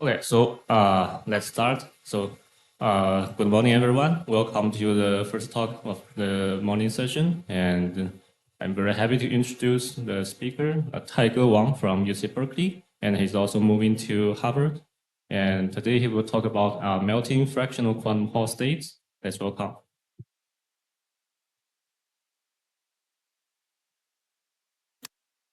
Okay, so let's start. So good morning, everyone. Welcome to the first talk of the morning session. And I'm very happy to introduce the speaker, Taige Wang from UC Berkeley. And he's also moving to Harvard. And today he will talk about melting fractional quantum Hall states. Let's welcome.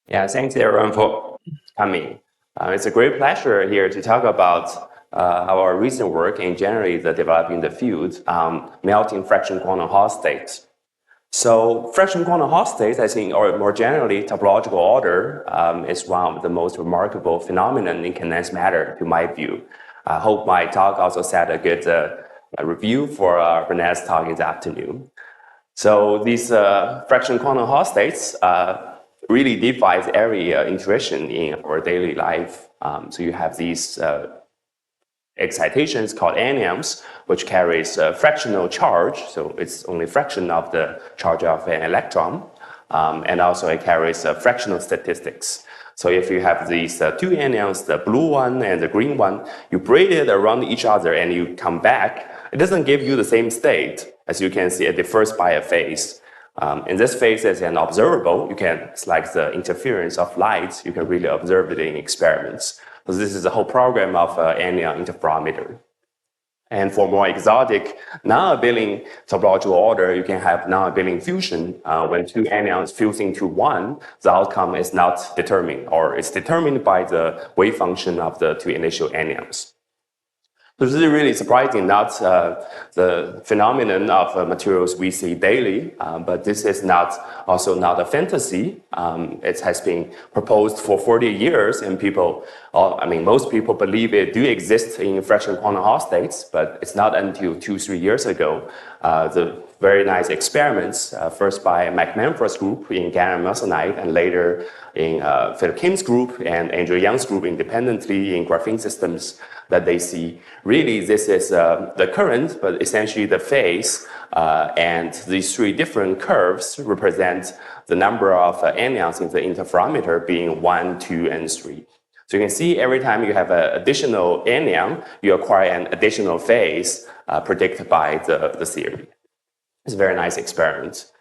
Yeah, thanks everyone for coming. It's a great pleasure here to talk about our recent work in generally developing the field melting fraction quantum Hall states. So fraction quantum Hall states, I think, or more generally, topological order is one of the most remarkable phenomenon in condensed matter, to my view. I hope my talk also set a good review for Bernard's talk this afternoon. So these fraction quantum Hall states really defines every interaction in our daily life. So you have these excitations called anions, which carries a fractional charge. So it's only a fraction of the charge of an electron. And also it carries fractional statistics. So if you have these two anions, the blue one and the green one, you braid it around each other and you come back, it doesn't give you the same state. As you can see, it differs by a phase. In this phase is an observable. You can, it's like the interference of light. You can really observe it in experiments. So this is the whole program of anion interferometer. And for more exotic non-abelian topological order, you can have non-abelian fusion. When two anions fuse into one, the outcome is not determined, or it's determined by the wave function of the two initial anions. So this is really surprising, not the phenomenon of materials we see daily, but this is also not a fantasy. It has been proposed for 40 years, and most people believe it do exist in fractional quantum Hall states, but it's not until 2-3 years ago, the very nice experiments, first by Mike Manford's group in gallium arsenide, and later in Philip Kim's group and Andrew Young's group independently in graphene systems, that they see really this is the current, but essentially the phase, and these three different curves represent the number of anions in the interferometer being 1, 2, and 3. So you can see every time you have an additional anion, you acquire an additional phase predicted by the theory. It's a very nice experiment.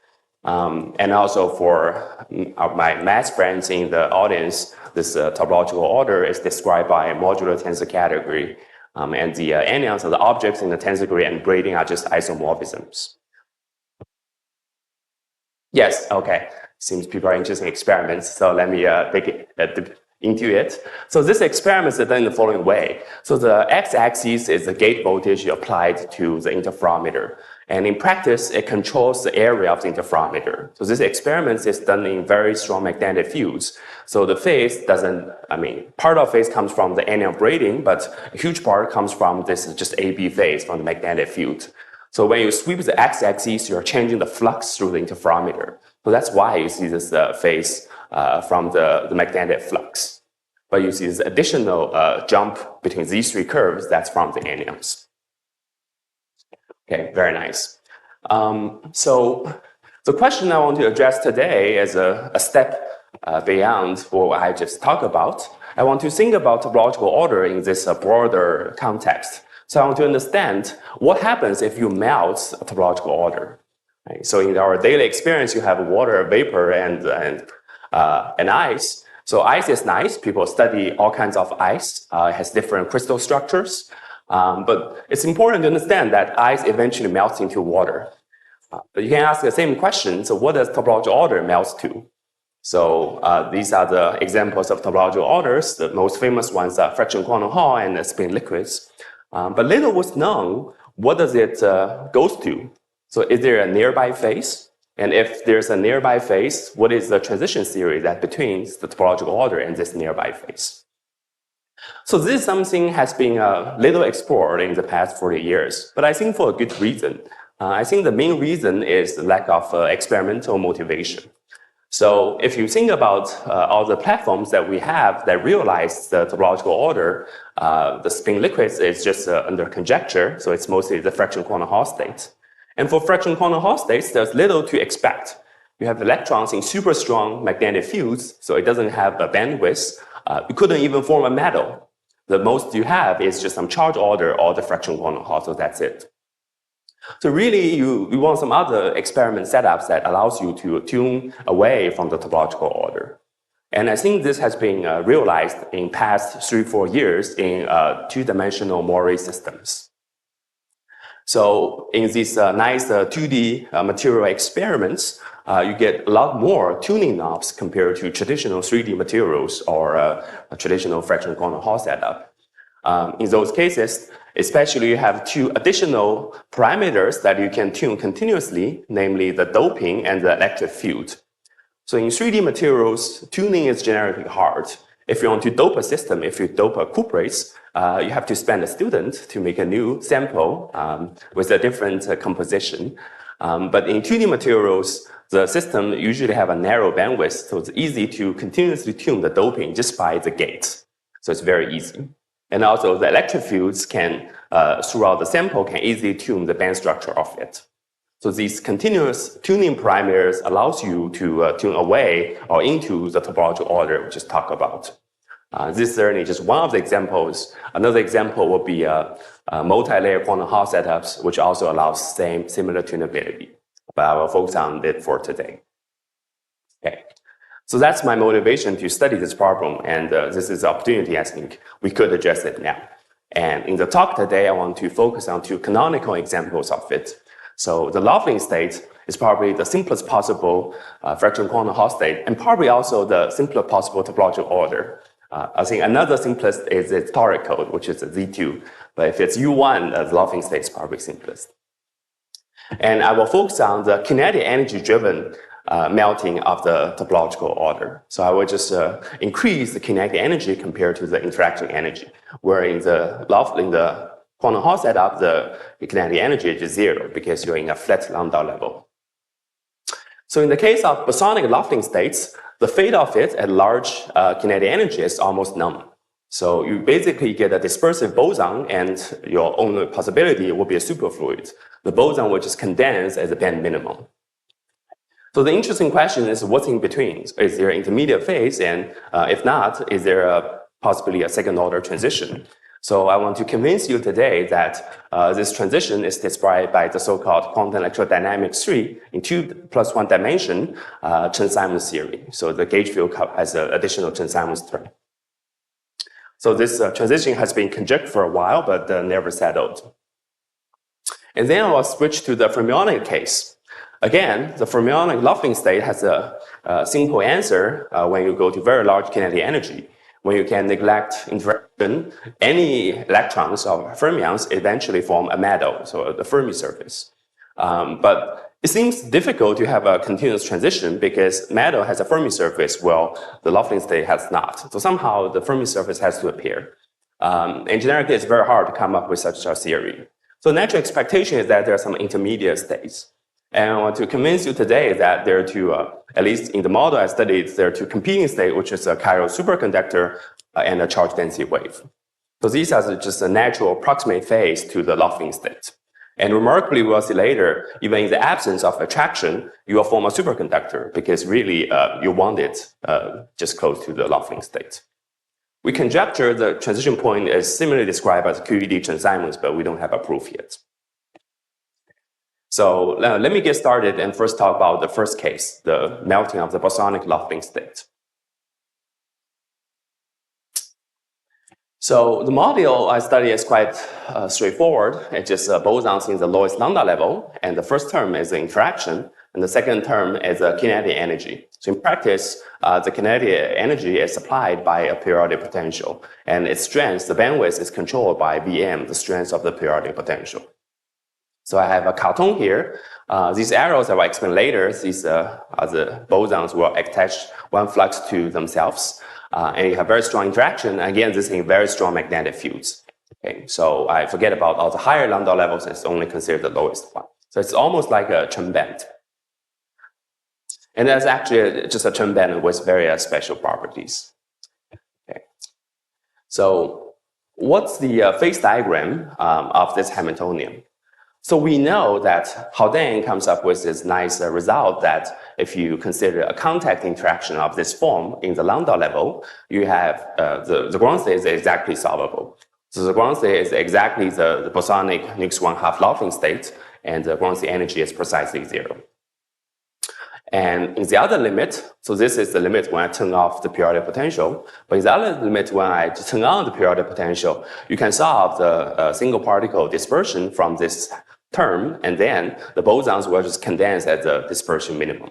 And also for my math friends in the audience, this topological order is described by a modular tensor category. And the anions are the objects in the tensor grid, and braiding are just isomorphisms. Yes, okay. Seems people are interested in experiments, so let me take it into it. So this experiment is done in the following way. So the x-axis is the gate voltage applied to the interferometer. And in practice, it controls the area of the interferometer. So this experiment is done in very strong magnetic fields. So the phase part of phase comes from the anion braiding, but a huge part comes from this just AB phase from the magnetic field. So when you sweep the x-axis, you're changing the flux through the interferometer. So that's why you see this phase from the magnetic flux. But you see this additional jump between these three curves, that's from the anions. Okay, very nice. So the question I want to address today is a step beyond what I just talked about. I want to think about topological order in this broader context. So I want to understand what happens if you melt a topological order. Right? So in our daily experience, you have water, vapor, and ice. So ice is nice. People study all kinds of ice. It has different crystal structures. But it's important to understand that ice eventually melts into water. But you can ask the same question. So what does topological order melt to? So these are the examples of topological orders. The most famous ones are fractional quantum Hall and spin liquids. But little was known, what does it goes to? So is there a nearby phase? And if there's a nearby phase, what is the transition theory that between the topological order and this nearby phase? So this is something has been little explored in the past 40 years, but I think for a good reason. I think the main reason is the lack of experimental motivation. So if you think about all the platforms that we have that realize the topological order, the spin liquids is just under conjecture, so it's mostly the fractional quantum Hall states. And for fractional quantum Hall states, there's little to expect. You have electrons in super strong magnetic fields, so it doesn't have a bandwidth. You couldn't even form a metal. The most you have is just some charge order or the fractional quantum Hall, so that's it. So really, you want some other experiment setups that allows you to tune away from the topological order. And I think this has been realized in past 3-4 years in two-dimensional Morley systems. So in these nice 2D material experiments, you get a lot more tuning knobs compared to traditional 3D materials or a traditional fractional quantum Hall setup. In those cases, especially you have two additional parameters that you can tune continuously, namely the doping and the electric field. So in 3D materials, tuning is generally hard. If you want to dope a system, if you dope a cuprates, you have to spend a student to make a new sample with a different composition. But in 2D materials, the system usually have a narrow bandwidth, so it's easy to continuously tune the doping just by the gate. So it's very easy. And also the electric fields can, throughout the sample, can easily tune the band structure of it. So these continuous tuning parameters allows you to tune away or into the topological order we just talked about. This is certainly just one of the examples. Another example would be multi-layer quantum Hall setups, which also allows similar tunability. But I will focus on it for today. Okay. So that's my motivation to study this problem, and this is the opportunity I think we could address it now. And in the talk today, I want to focus on two canonical examples of it. So the Laughlin state is probably the simplest possible fractional quantum Hall state, and probably also the simplest possible topological order. I think another simplest is its toric code, which is a Z2. But if it's U1, the Laughlin state is probably simplest. And I will focus on the kinetic energy-driven melting of the topological order. So I will just increase the kinetic energy compared to the interaction energy, where in the quantum Hall setup, the kinetic energy is 0 because you're in a flat lambda level. So in the case of bosonic Laughlin states, the fate of it at large kinetic energy is almost none. So you basically get a dispersive boson, and your only possibility will be a superfluid. The boson will just condense as a band minimum. So the interesting question is what's in between? Is there an intermediate phase? And if not, is there possibly a second order transition? So I want to convince you today that this transition is described by the so-called quantum electrodynamics 3 in 2+1 dimension Chern-Simons theory. So the gauge field has an additional Chern-Simons term. So this transition has been conjectured for a while, but never settled. And then I'll switch to the fermionic case. Again, the fermionic Laughlin state has a simple answer when you go to very large kinetic energy. When you can neglect interaction, any electrons or fermions eventually form a metal, so the Fermi surface. But it seems difficult to have a continuous transition because metal has a Fermi surface, while the Laughlin state has not. So somehow the Fermi surface has to appear. And generically, it's very hard to come up with such a theory. So natural expectation is that there are some intermediate states. And I want to convince you today that there are two, at least in the model I studied, there are two competing states, which is a chiral superconductor and a charge density wave. So these are just a natural approximate phase to the Laughlin state. And remarkably, we'll see later, even in the absence of attraction, you will form a superconductor because really you want it just close to the Laughlin state. We conjecture the transition point is similarly described as QED Chern-Simons, but we don't have a proof yet. So let me get started and first talk about the first case, the melting of the bosonic Laughlin state. So the model I study is quite straightforward. It's just bosons in the lowest lambda level, and the first term is the interaction, and the second term is the kinetic energy. So in practice, the kinetic energy is supplied by a periodic potential, and its strength, the bandwidth, is controlled by Vm, the strength of the periodic potential. So I have a cartoon here. These arrows I will explain later. These are the bosons will attach one flux to themselves. And you have very strong interaction. Again, this is very strong magnetic fields. Okay, so I forget about all the higher lambda levels. It's only considered the lowest one. So it's almost like a Chern band. And that's actually just a Chern band with very special properties. Okay. So what's the phase diagram of this Hamiltonian? So we know that Haldane comes up with this nice result that if you consider a contact interaction of this form in the lambda level, you have the ground state is exactly solvable. So the ground state is exactly the bosonic Nix 1/2 Laughlin state, and the ground state energy is precisely 0. And in the other limit, so this is the limit when I turn off the periodic potential, but in the other limit when I turn on the periodic potential, you can solve the single particle dispersion from this term, and then the bosons will just condense at the dispersion minimum.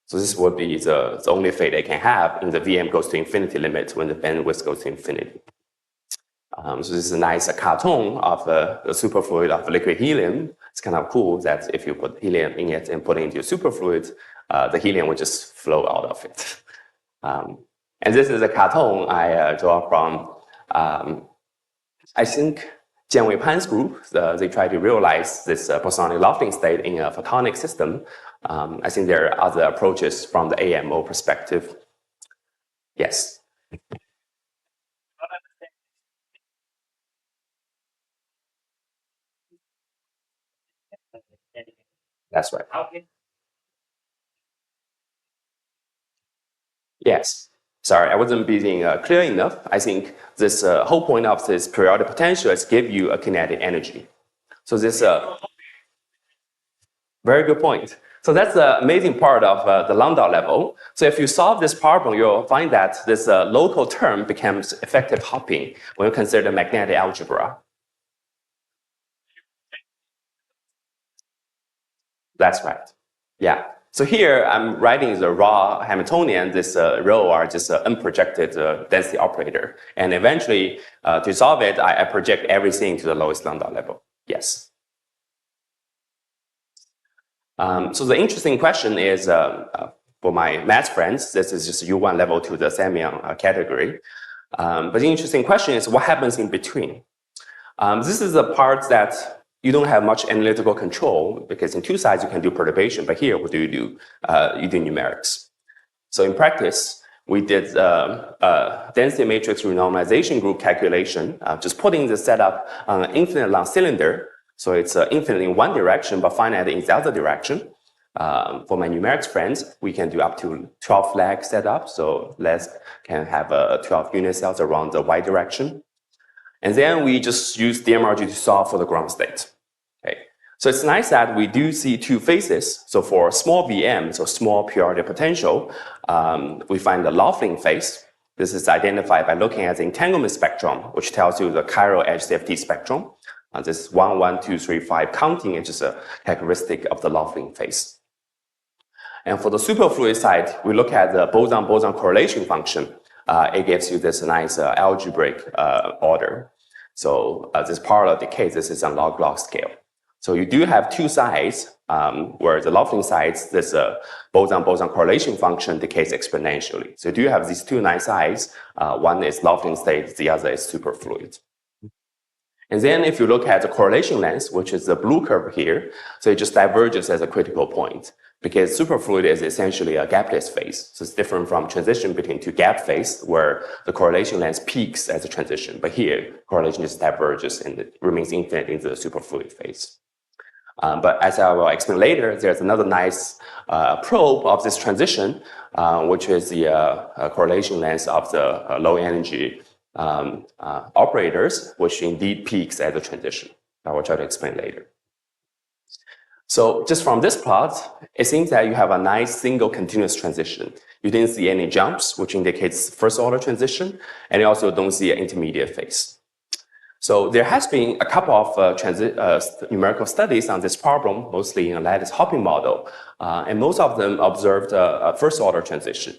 So this would be the only fate I can have in the Vm goes to infinity limit when the bandwidth goes to infinity. So this is a nice cartoon of the superfluid of liquid helium. It's kind of cool that if you put helium in it and put it into a superfluid, the helium would just flow out of it. And this is a cartoon I draw from, I think, Jianwei Pan's group. They try to realize this bosonic Laughlin state in a photonic system. I think there are other approaches from the AMO perspective. Yes. That's right. Yes. Sorry, I wasn't being clear enough. I think this whole point of this periodic potential is give you a kinetic energy. So this very good point. So that's the amazing part of the lambda level. So if you solve this problem, you'll find that this local term becomes effective hopping when you consider magnetic algebra. That's right. Yeah. So here I'm writing the raw Hamiltonian. This rho are just an unprojected density operator. And eventually, to solve it, I project everything to the lowest lambda level. Yes. So the interesting question is, for my math friends, this is just U1 level to the Semyon category. But the interesting question is, what happens in between? This is the part that you don't have much analytical control, because in two sides you can do perturbation, but here what do? You do numerics. So in practice, we did density matrix renormalization group calculation, just putting the setup on an infinite long cylinder. So it's infinite in one direction, but finite in the other direction. For my numerics friends, we can do up to 12 flag setup. So let's can have 12 unit cells around the y direction. And then we just use DMRG to solve for the ground state. Okay. So it's nice that we do see two phases. So for small VM, so small periodic potential, we find the Laughlin phase. This is identified by looking at the entanglement spectrum, which tells you the chiral edge CFT spectrum. This 1, 1, 2, 3, 5 counting is just a characteristic of the Laughlin phase. And for the superfluid side, we look at the boson-boson correlation function. It gives you this nice algebraic order. So this parallel decay, this is a log-log scale. So you do have two sides, where the Laughlin sides, this boson-boson correlation function decays exponentially. So you do have these two nice sides. One is Laughlin state, the other is superfluid. And then if you look at the correlation length, which is the blue curve here, so it just diverges as a critical point, because superfluid is essentially a gapless phase. So it's different from transition between two gap phase, where the correlation length peaks as a transition. But here, correlation just diverges and it remains infinite in the superfluid phase. But as I will explain later, there's another nice probe of this transition, which is the correlation length of the low energy operators, which indeed peaks at the transition. I will try to explain later. So just from this plot, it seems that you have a nice single continuous transition. You didn't see any jumps, which indicates first order transition, and you also don't see an intermediate phase. So there has been a couple of numerical studies on this problem, mostly in a lattice hopping model, and most of them observed a first order transition.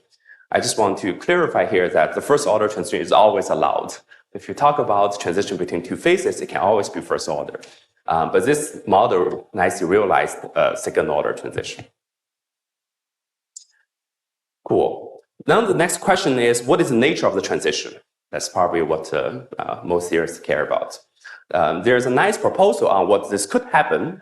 I just want to clarify here that the first order transition is always allowed. If you talk about transition between two phases, it can always be first order. But this model nicely realized second order transition. Cool. Now the next question is, what is the nature of the transition? That's probably what most theorists care about. There's a nice proposal on what this could happen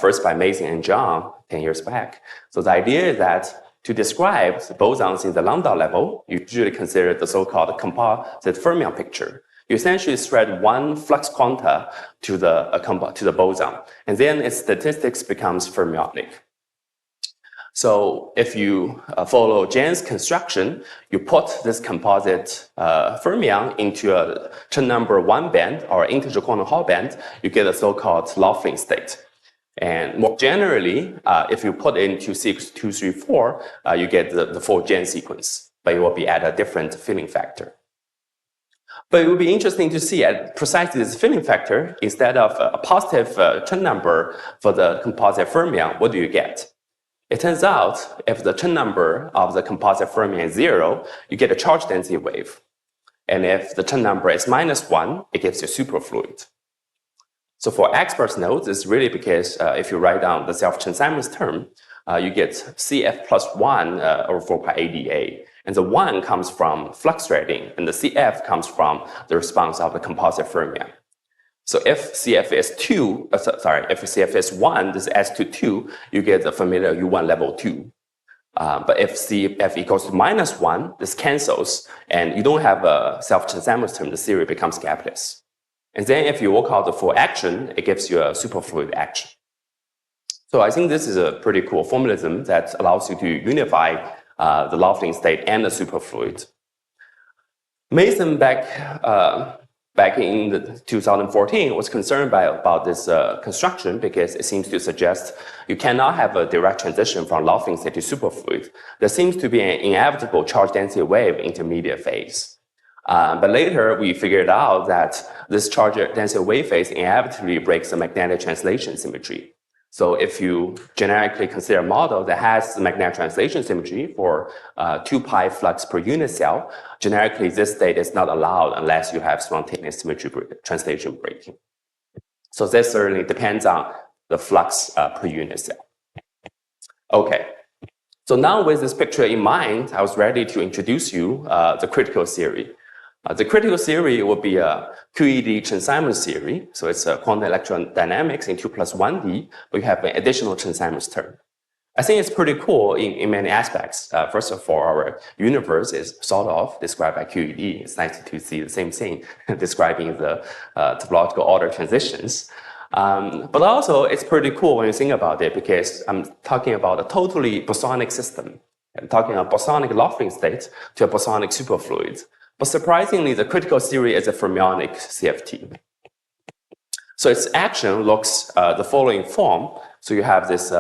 first by Mason and John 10 years back. So the idea is that to describe the bosons in the lambda level, you usually consider the so-called composite fermion picture. You essentially spread one flux quanta to the boson, and then its statistics becomes fermionic. So if you follow Jan's construction, you put this composite fermion into a Chen number 1 band or integer quantum Hall band, you get a so-called Laughlin state. And more generally, if you put into sequence 2, 3, 4, you get the full Jan sequence, but it will be at a different filling factor. But it would be interesting to see at precisely this filling factor, instead of a positive Chen number for the composite fermion, what do you get? It turns out if the Chen number of the composite fermion is 0, you get a charge density wave. And if the Chen number is -1, it gives you superfluid. So for expert nodes, it's really because if you write down the self-Chen-Simons term, you get CF plus 1 over 4 pi ADA. And the 1 comes from flux threading, and the CF comes from the response of the composite fermion. So if CF is 2, if CF is 1, this S to 2, you get the familiar U1 level 2. But if CF equals to -1, this cancels, and you don't have a self-Chen-Simons term, the theory becomes gapless. And then if you work out the full action, it gives you a superfluid action. So I think this is a pretty cool formalism that allows you to unify the Laughlin state and the superfluid. Mason back in 2014 was concerned about this construction because it seems to suggest you cannot have a direct transition from Laughlin state to superfluid. There seems to be an inevitable charge density wave intermediate phase. But later we figured out that this charge density wave phase inevitably breaks the magnetic translation symmetry. So if you generically consider a model that has the magnetic translation symmetry for 2 pi flux per unit cell, generically this state is not allowed unless you have spontaneous symmetry translation breaking. So this certainly depends on the flux per unit cell. Okay. So now with this picture in mind, I was ready to introduce you the critical theory. The critical theory will be a QED Chen-Simons theory. So it's a quantum electrodynamics in 2 plus 1D, but you have an additional Chen-Simons term. I think it's pretty cool in many aspects. First of all, our universe is sort of described by QED. It's nice to see the same thing describing the topological order transitions. But also, it's pretty cool when you think about it because I'm talking about a totally bosonic system. I'm talking about bosonic Laughlin state to a bosonic superfluid. But surprisingly, the critical theory is a fermionic CFT. So its action looks the following form. So you have this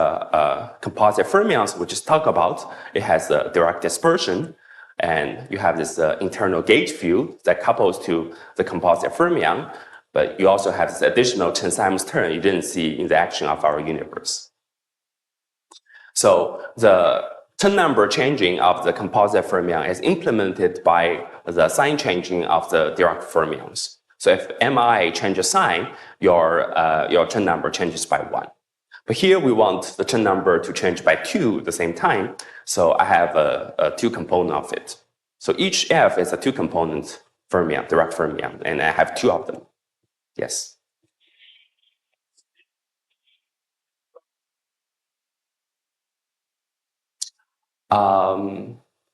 composite fermions, which is talked about. It has a direct dispersion, and you have this internal gauge field that couples to the composite fermion. But you also have this additional Chen-Simons term you didn't see in the action of our universe. So the Chen number changing of the composite fermion is implemented by the sign changing of the Dirac fermions. So if Mi changes sign, your Chen number changes by 1. But here we want the Chen number to change by 2 at the same time. So I have a 2 component of it. So each F is a 2 component fermion, Dirac fermion, and I have 2 of them. Yes.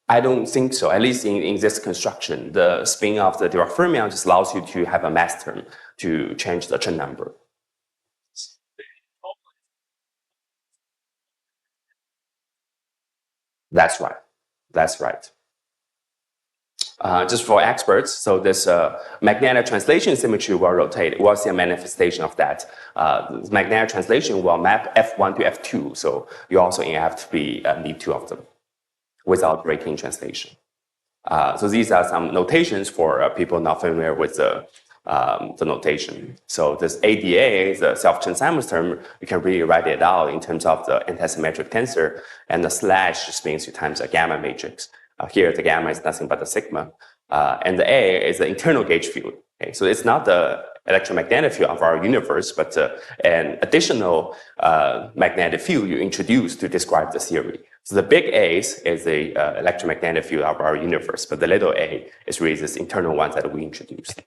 I don't think so, at least in this construction. The spin of the Dirac fermion just allows you to have a mass term to change the Chen number. That's right. That's right. Just for experts, so this magnetic translation symmetry will rotate. We'll see a manifestation of that. Magnetic translation will map F1 to F2, so you also inevitably need 2 of them without breaking translation. So these are some notations for people not familiar with the notation. So this ADA, the self-Chen-Simons term, you can really write it out in terms of the antisymmetric tensor, and the slash just means you times a gamma matrix. Here, the gamma is nothing but the sigma, and the A is the internal gauge field. Okay? So it's not the electromagnetic field of our universe, but an additional magnetic field you introduce to describe the theory. So the big A is the electromagnetic field of our universe, but the little a is really this internal one that we introduced.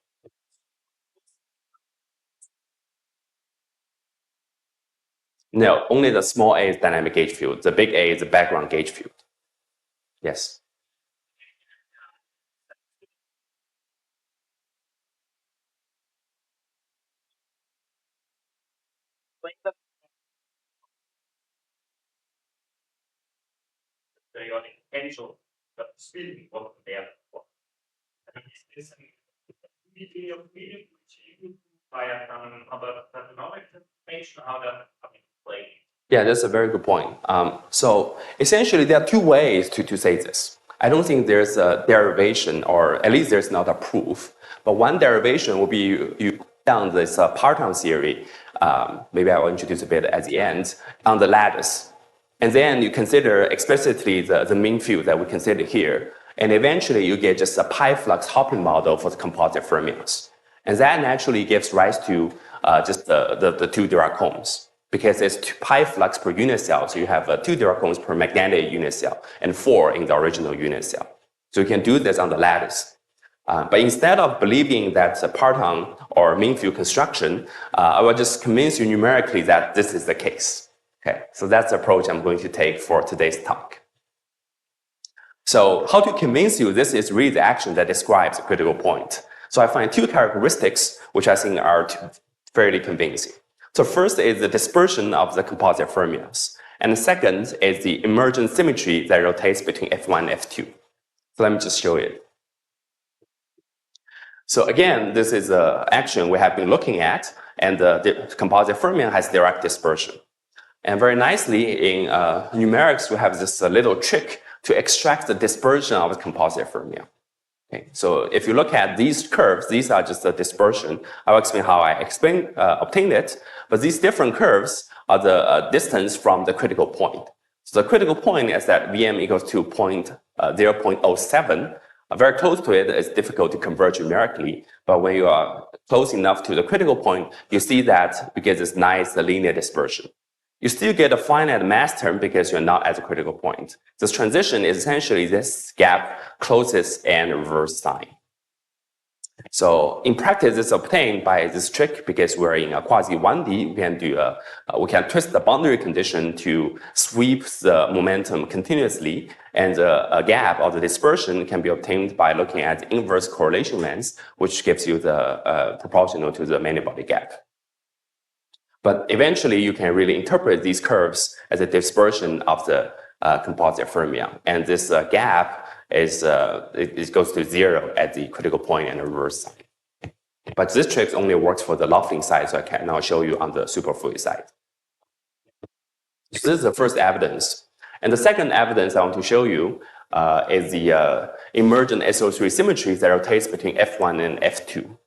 No, only the small a is dynamic gauge field. The big A is the background gauge field. Yes. periodic potential, but still wasn't there before. And is this immediately of medium which you via some other economic information how that play? Yeah, that's a very good point. So essentially, there are two ways to say this. I don't think there's a derivation, or at least there's not a proof. But one derivation will be you down this part-time theory. Maybe I will introduce a bit at the end on the lattice. And then you consider explicitly the mean field that we consider here. And eventually you get just a pi flux Hopper model for the composite fermions. And that naturally gives rise to just the two Dirac cones. Because it's pi flux per unit cell, so you have 2 Dirac cones per magnetic unit cell and 4 in the original unit cell. So you can do this on the lattice. But instead of believing that's a parton or mean field construction, I will just convince you numerically that this is the case. Okay, so that's the approach I'm going to take for today's talk. So how to convince you this is really the action that describes a critical point? So I find 2 characteristics which I think are fairly convincing. So first is the dispersion of the composite fermions. And the second is the emergent symmetry that rotates between F1 and F2. So let me just show it. So again, this is an action we have been looking at, and the composite fermion has direct dispersion. And very nicely in numerics, we have this little trick to extract the dispersion of the composite fermion. Okay, so if you look at these curves, these are just the dispersion. I will explain how I obtained it. But these different curves are the distance from the critical point. So the critical point is that Vm equals to 0.07. Very close to it is difficult to convert numerically. But when you are close enough to the critical point, you see that you get this nice linear dispersion. You still get a finite mass term because you're not at the critical point. This transition is essentially this gap closest and reverse sign. So in practice, it's obtained by this trick because we're in a quasi 1D. We can twist the boundary condition to sweep the momentum continuously, and a gap or the dispersion can be obtained by looking at inverse correlation length, which gives you the proportional to the many-body gap. But eventually, you can really interpret these curves as a dispersion of the composite fermion. And this gap is it goes to 0 at the critical point and the reverse side. But this trick only works for the Loughlin side, so I can now show you on the superfluid side. So this is the first evidence. And the second evidence I want to show you is the emergent SO3 symmetry that rotates between F1 and F2.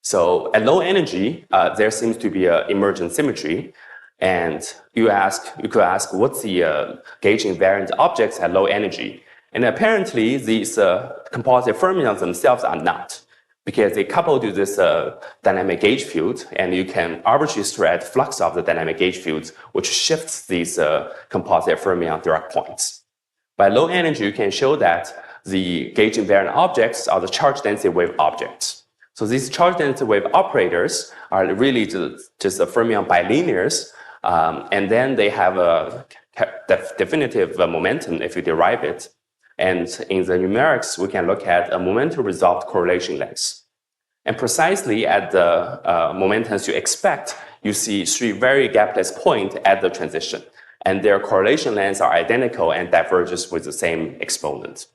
So at low energy, there seems to be an emergent symmetry. And you could ask, what's the gauge invariant objects at low energy? And apparently, these composite fermions themselves are not, because they couple to this dynamic gauge field, and you can arbitrarily thread flux of the dynamic gauge fields, which shifts these composite fermion Dirac points. By low energy, you can show that the gauge invariant objects are the charge density wave objects. So these charge density wave operators are really just the fermion bilinears, and then they have a definitive momentum if you derive it. And in the numerics, we can look at a momentum resolved correlation length. And precisely at the momentums you expect, you see 3 very gapless points at the transition. And their correlation lengths are identical and diverges with the same exponent.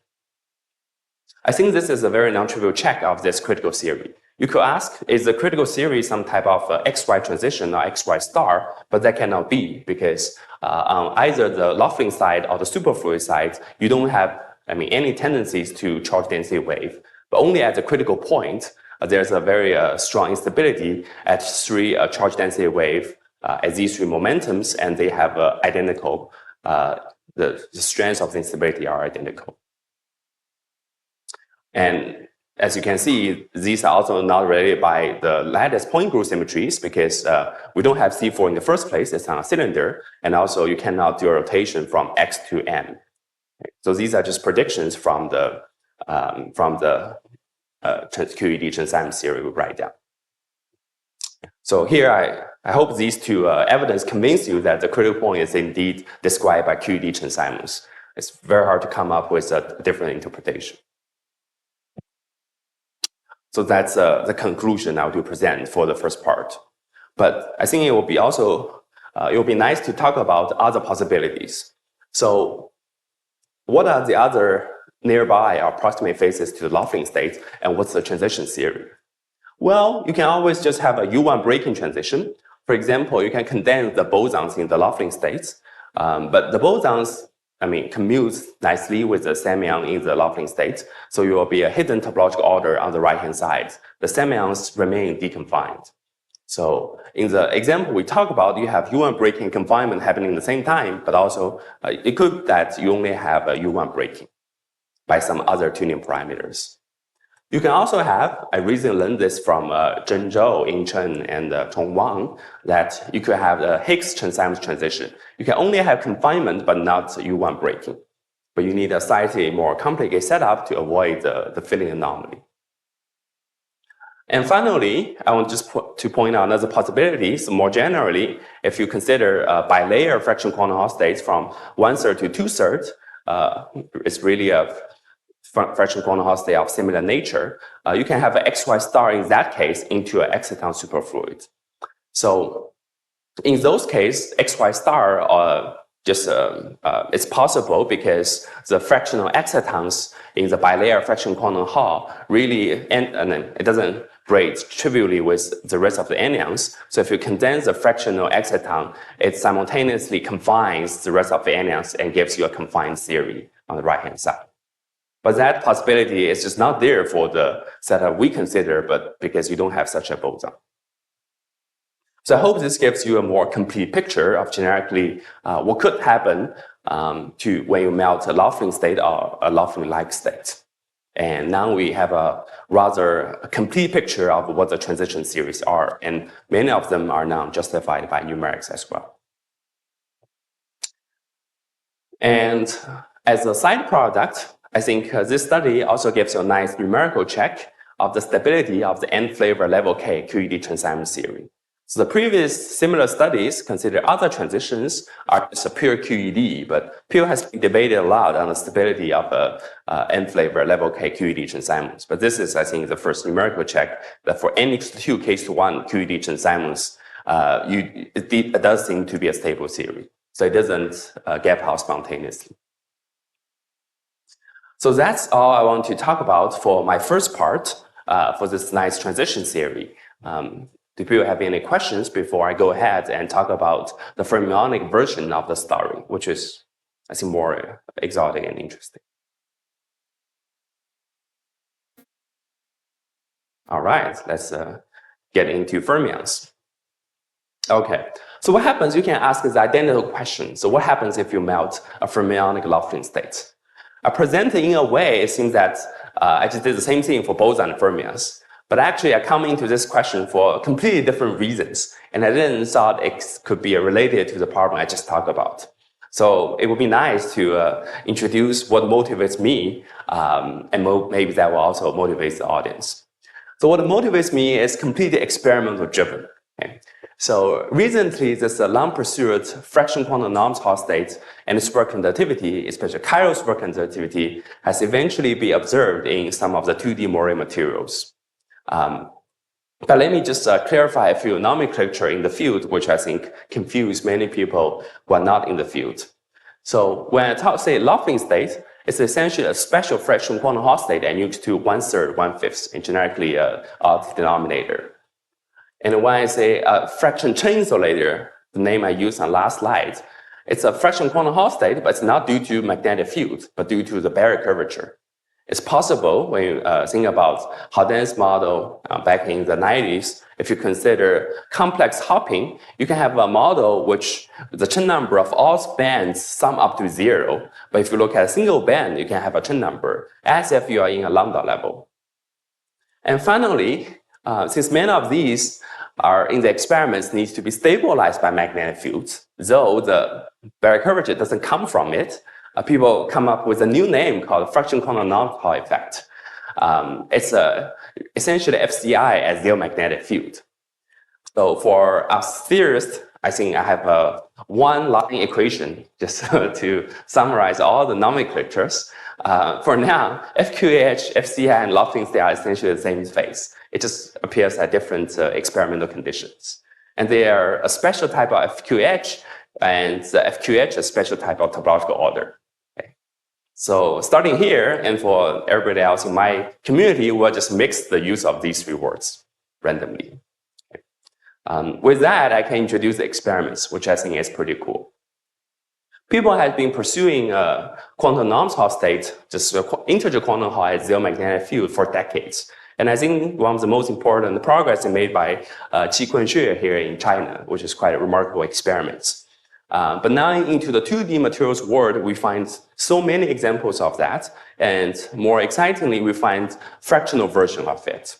I think this is a very non-trivial check of this critical theory. You could ask, is the critical theory some type of XY transition or XY star? But that cannot be, because on either the Loughlin side or the superfluid side, you don't have any tendencies to charge density wave. But only at the critical point, there's a very strong instability at 3 charge density wave at these 3 momentums, and they have identical, the strengths of the instability are identical. And as you can see, these are also not related by the lattice point group symmetries, because we don't have C4 in the first place, it's on a cylinder, and also you cannot do a rotation from X to M. So these are just predictions from the QED Chen-Simons theory we write down. So here I hope these 2 evidence convince you that the critical point is indeed described by QED Chen-Simons. It's very hard to come up with a different interpretation. So that's the conclusion I will present for the first part. But I think it will be also, it will be nice to talk about other possibilities. So what are the other nearby or approximate phases to the Laughlin state, and what's the transition theory? Well, you can always just have a U1 breaking transition. For example, you can condense the bosons in the Laughlin states, but the bosons, commute nicely with the semyon in the Laughlin state, so you will be a hidden topological order on the right-hand side. The semyons remain deconfined. So in the example we talk about, you have U1 breaking confinement happening at the same time, but also it could that you only have a U1 breaking by some other tuning parameters. You can also have, I recently learned this from Zhen Zhou, Ying Chen, and Chong Wang, that you could have a Higgs Chern-Simons transition. You can only have confinement, but not U1 breaking. But you need a slightly more complicated setup to avoid the filling anomaly. And finally, I want just to point out another possibility. So more generally, if you consider bilayer fraction quantum Hall states from 1/3 to 2/3, it's really a fraction quantum Hall state of similar nature. You can have an XY star in that case into an exciton superfluid. So in those cases, XY star it's possible because the fractional excitons in the bilayer fraction quantum Hall really, and it doesn't break trivially with the rest of the anyons. So if you condense the fractional exciton, it simultaneously confines the rest of the anyons and gives you a confined theory on the right-hand side. But that possibility is just not there for the setup we consider, but because you don't have such a boson. So I hope this gives you a more complete picture of generically what could happen when you melt a Laughlin state or a Laughlin-like state. And now we have a rather complete picture of what the transition theories are, and many of them are now justified by numerics as well. And as a side product, I think this study also gives you a nice numerical check of the stability of the n-flavor level K QED Chern-Simons theory. So the previous similar studies consider other transitions are just a pure QED, but pure has been debated a lot on the stability of n-flavor level K QED Chern-Simons. But this is, I think, the first numerical check that for n=2 k⁻1 QED Chern-Simons, it does seem to be a stable theory. So it doesn't gap out spontaneously. So that's all I want to talk about for my first part for this nice transition theory. Do people have any questions before I go ahead and talk about the fermionic version of the story, which is, I think, more exotic and interesting? All right, let's get into fermions. Okay, so what happens, you can ask the identical question. So what happens if you melt a fermionic Laughlin state? I presented in a way, it seems that I just did the same thing for boson fermions. But actually, I come into this question for completely different reasons, and I didn't thought it could be related to the problem I just talked about. So it would be nice to introduce what motivates me, and maybe that will also motivate the audience. So what motivates me is completely experimental driven. Okay? So recently, this long-pursued fraction quantum norms Hall state and superconductivity, especially chiral superconductivity, has eventually been observed in some of the 2D Moiré materials. But let me just clarify a few nomenclature in the field, which I think confuse many people who are not in the field. So when I say Laughlin state, it's essentially a special fraction quantum Hall state and used to 1/3, 1/5 in generically odd denominator. And when I say fraction chain insulator, the name I used on last slide, it's a fraction quantum Hall state, but it's not due to magnetic field, but due to the barrier curvature. It's possible when you think about Haldana's model back in the 90s, if you consider complex hopping, you can have a model which the Chen number of all bands sum up to 0. But if you look at a single band, you can have a Chen number as if you are in a lambda level. And finally, since many of these are in the experiments needs to be stabilized by magnetic fields, though the barrier curvature doesn't come from it, people come up with a new name called fraction quantum non-Hall effect. It's essentially FCI as zero magnetic field. So for us theorists, I think I have one line equation just to summarize all the nomenclatures. For now, FQH, FCI, and Laughlin they are essentially the same phase. It just appears at different experimental conditions. And they are a special type of FQH, and the FQH is a special type of topological order. So starting here, and for everybody else in my community, we'll just mix the use of these three words randomly. With that, I can introduce the experiments, which I think is pretty cool. People have been pursuing quantum non-Hall state, just integer quantum Hall at zero magnetic field for decades. And I think one of the most important progress is made by Qi Kunxue here in China, which is quite a remarkable experiments. But now into the 2D materials world, we find so many examples of that. And more excitingly, we find fractional version of it.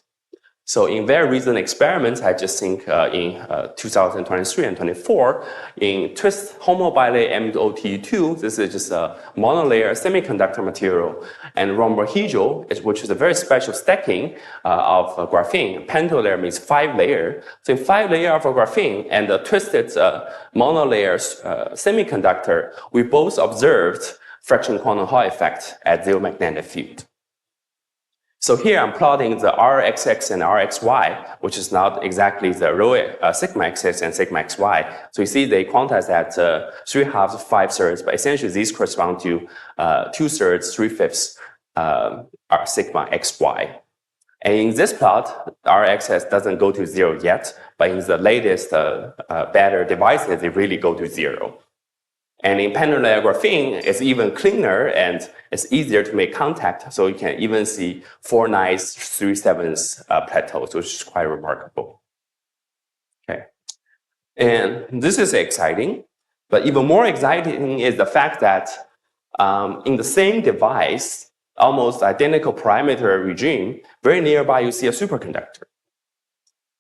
So in very recent experiments, I just think in 2023 and 24, in twist homobilayer MOT2, this is just a monolayer semiconductor material, and rhombohedral, which is a very special stacking of graphene. Pentalayer means 5 layer. So in 5 layer of graphene and the twisted monolayer semiconductor, we both observed fractional quantum Hall effect at zero magnetic field. So here I'm plotting the Rxx and Rxy, which is not exactly the rho sigma xx and sigma xy. So you see they quantize at 3/2, 5/3, but essentially these correspond to 2/3, 3/5 sigma xy. And in this plot, Rxs doesn't go to 0 yet, but in the latest better devices, they really go to 0. And in pentalayer graphene, it's even cleaner and it's easier to make contact. So you can even see 4 nice 3/7 plateaus, which is quite remarkable. Okay. And this is exciting, but even more exciting is the fact that in the same device, almost identical parameter regime, very nearby you see a superconductor.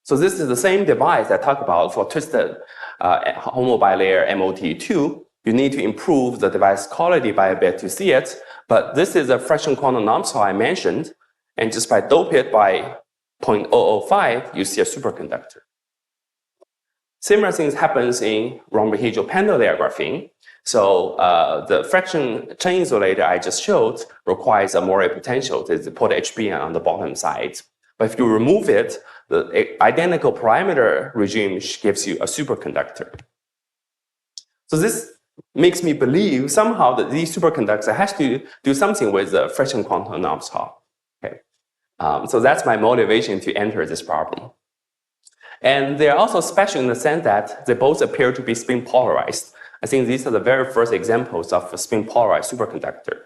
So this is the same device I talked about for twisted homobilayer MOT2. You need to improve the device quality by a bit to see it, but this is a fractional quantum number I mentioned, and just by dope it by 0.005, you see a superconductor. Similar things happens in rhombohedral pentalayer graphene. So the fraction chain isolator I just showed requires a more potential to put HBN on the bottom side. But if you remove it, the identical parameter regime gives you a superconductor. So this makes me believe somehow that these superconductors has to do something with the fractional quantum number. Okay. So that's my motivation to enter this problem. And they're also special in the sense that they both appear to be spin polarized. I think these are the very first examples of a spin polarized superconductor.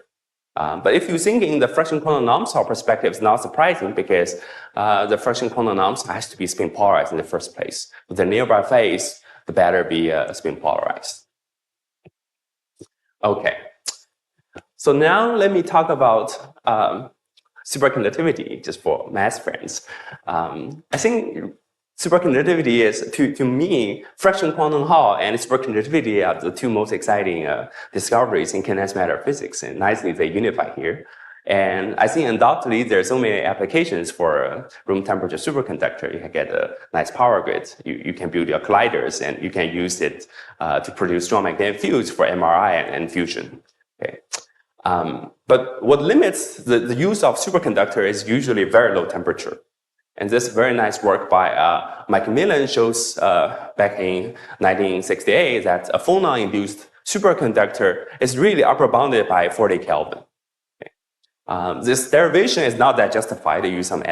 But if you think in the fractional quantum number perspective, it's not surprising because the fractional quantum number has to be spin polarized in the first place. With the nearby phase, the better be spin polarized. Okay, so now let me talk about superconductivity, just for math friends. I think superconductivity is, to me, fractional quantum Hall and superconductivity are the two most exciting discoveries in condensed matter physics, and nicely they unify here. And I think undoubtedly there are so many applications for room temperature superconductor. You can get a nice power grid. You can build your colliders and you can use it to produce strong magnetic fields for MRI and fusion. Okay. But what limits the use of superconductor is usually very low temperature. And this very nice work by Macmillan shows back in 1968 that a phonon-induced superconductor is really upper bounded by 40 Kelvin. This derivation is not that justified to use some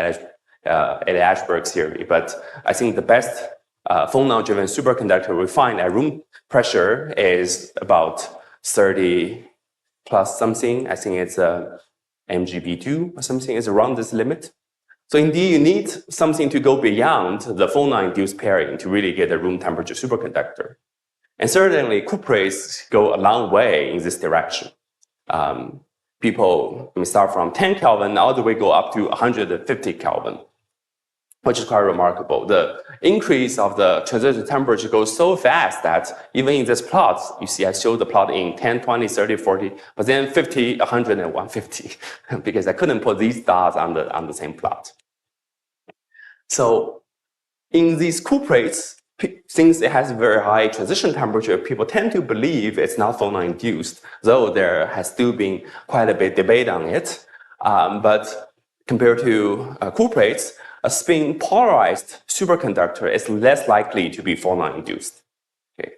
Ashberg theory, but I think the best phonon-driven superconductor we find at room pressure is about 30 plus something. I think it's MGB2 or something is around this limit. So indeed, you need something to go beyond the phonon-induced pairing to really get a room temperature superconductor. And certainly, cuprates go a long way in this direction. People start from 10 Kelvin, all the way go up to 150 Kelvin, which is quite remarkable. The increase of the transition temperature goes so fast that even in this plot, you see I showed the plot in 10, 20, 30, 40, but then 50, 100, and 150, because I couldn't put these dots on the same plot. So in these cuprates, since it has very high transition temperature, people tend to believe it's not phonon-induced, though there has still been quite a bit debate on it. But compared to cuprates, a spin-polarized superconductor is less likely to be phonon-induced. Okay.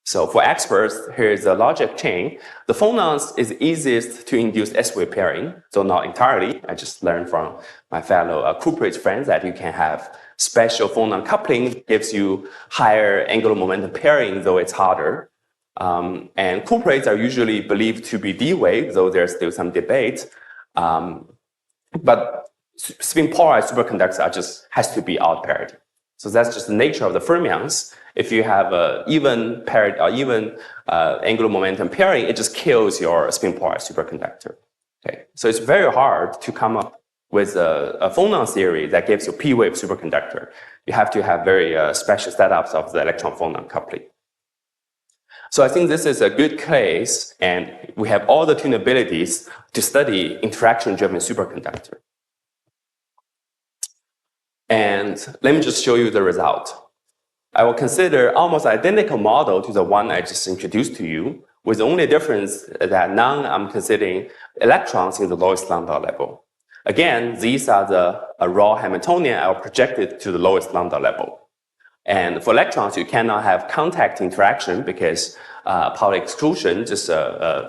So for experts, here's the logic chain. The phonons is easiest to induce S-wave pairing, so not entirely. I just learned from my fellow cuprate friends that you can have special phonon coupling, gives you higher angular momentum pairing, though it's harder. And cuprates are usually believed to be D-wave, though there's still some debate. But spin polarized superconductors are just has to be out parity. So that's just the nature of the fermions. If you have even parity or even angular momentum pairing, it just kills your spin polarized superconductor. Okay, so it's very hard to come up with a phonon theory that gives you p-wave superconductor. You have to have very special setups of the electron phonon coupling. So I think this is a good case, and we have all the tunabilities to study interaction-driven superconductor. And let me just show you the result. I will consider almost identical model to the one I just introduced to you, with the only difference that now I'm considering electrons in the lowest lambda level. Again, these are the raw Hamiltonian I projected to the lowest lambda level. And for electrons, you cannot have contact interaction because Pauli exclusion just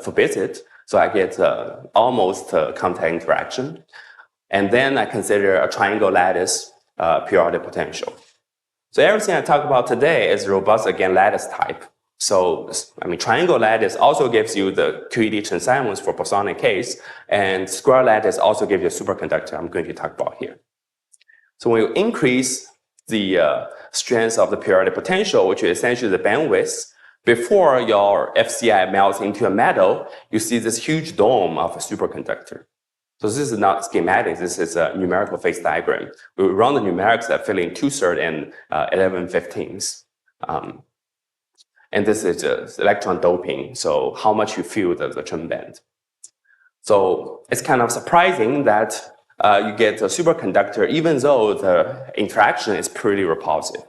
forbids it. So I get almost contact interaction. And then I consider a triangle lattice periodic potential. So everything I talk about today is robust again lattice type. So, I mean, triangle lattice also gives you the QED Chern-Simons for bosonic case, and square lattice also gives you a superconductor I'm going to talk about here. So when you increase the strength of the periodic potential, which is essentially the bandwidth, before your FCI melts into a metal, you see this huge dome of a superconductor. So this is not schematic, this is a numerical phase diagram. We run the numerics that fill in 2/3 and 11/15. And this is just electron doping, so how much you feel the Chern band. So it's kind of surprising that you get a superconductor even though the interaction is pretty repulsive.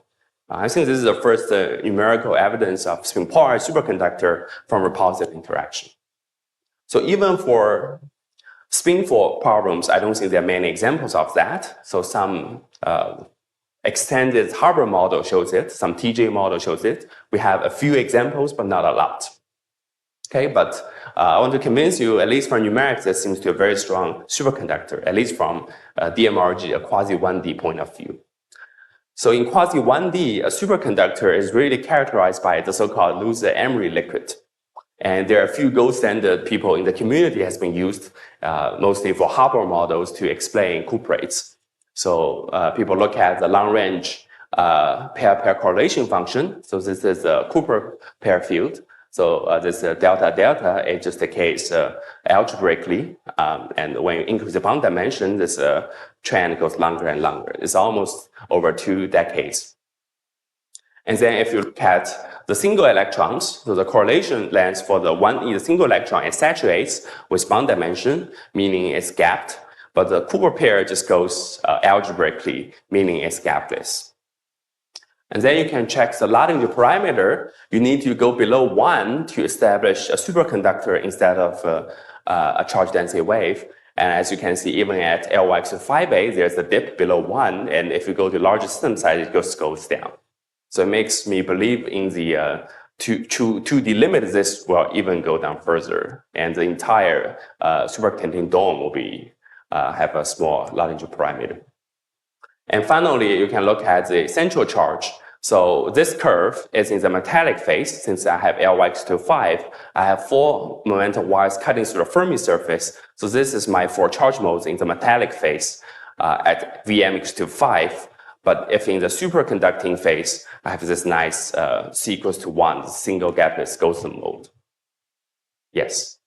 I think this is the first numerical evidence of spin polarized superconductor from repulsive interaction. So even for spin-4 problems, I don't think there are many examples of that. So some extended Haber model shows it, some Taige model shows it. We have a few examples, but not a lot. Okay, but I want to convince you, at least from numerics, there seems to be a very strong superconductor, at least from DMRG, a quasi-1D point of view. So in quasi-1D, a superconductor is really characterized by the so-called loser-Emery liquid. And there are a few gold standard people in the community has been used mostly for Haber models to explain cuprates. So people look at the long-range pair correlation function. So this is a Cooper pair field. So this delta is just the case algebraically. And when you increase the bond dimension, this trend goes longer and longer. It's almost over 2 decades. And then if you look at the single electrons, so the correlation length for the single electron, it saturates with bond dimension, meaning it's gapped. But the Cooper pair just goes algebraically, meaning it's gapless. And then you can check the Lagrange parameter. You need to go below 1 to establish a superconductor instead of a charge density wave. And as you can see, even at LY5A, there's a dip below 1. And if you go to larger system size, it goes down. So it makes me believe in the to delimit this will even go down further, and the entire superconducting dome will be have a small Lagrange parameter. And finally, you can look at the central charge. So this curve is in the metallic phase. Since I have Ly to 5, I have 4 momentum wires cutting through the Fermi surface. So this is my 4 charge modes in the metallic phase at Vm equals to 5. But if in the superconducting phase, I have this nice C equals to 1, single gapless Gaussian mode. Yes.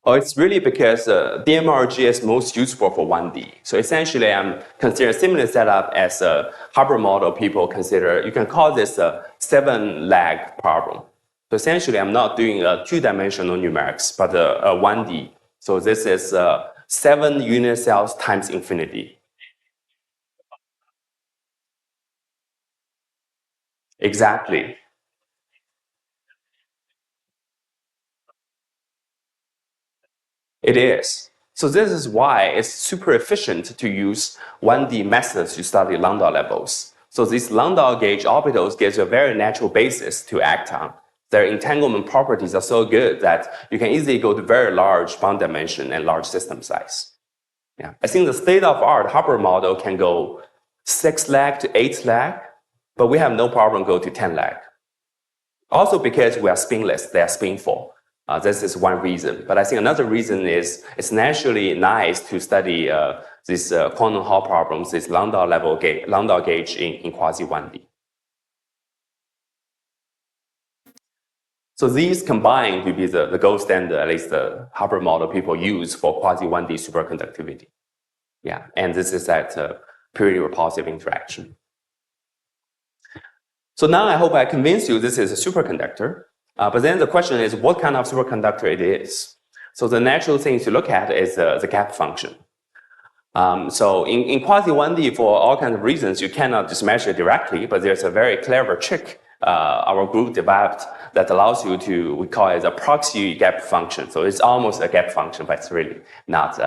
Oh, it's really because DMRG is most useful for 1D. So essentially, I'm considering a similar setup as a Haber model people consider. You can call this a 7-lag problem. So essentially, I'm not doing a 2-dimensional numerics, but a 1D. So this is 7 unit cells times infinity. Exactly. It is. So this is why it's super efficient to use 1D methods to study Landau levels. So these Landau gauge orbitals gives you a very natural basis to act on. Their entanglement properties are so good that you can easily go to very large bond dimension and large system size. Yeah. I think the state-of-art Hubble model can go 6 lag to 8 lag, but we have no problem go to 10 lag. Also because we are spinless, they are spinful. This is one reason. But I think another reason is it's naturally nice to study these quantum Hall problems, this Landau gauge in quasi 1D. So these combine to be the gold standard, at least the Hubble model people use for quasi 1D superconductivity. Yeah, and this is at purely repulsive interaction. So now I hope I convince you this is a superconductor. But then the question is, what kind of superconductor it is? So the natural thing to look at is the gap function. So in quasi 1D, for all kinds of reasons, you cannot just measure directly, but there's a very clever trick our group developed that allows you to, we call it a proxy gap function. So it's almost a gap function, but it's really not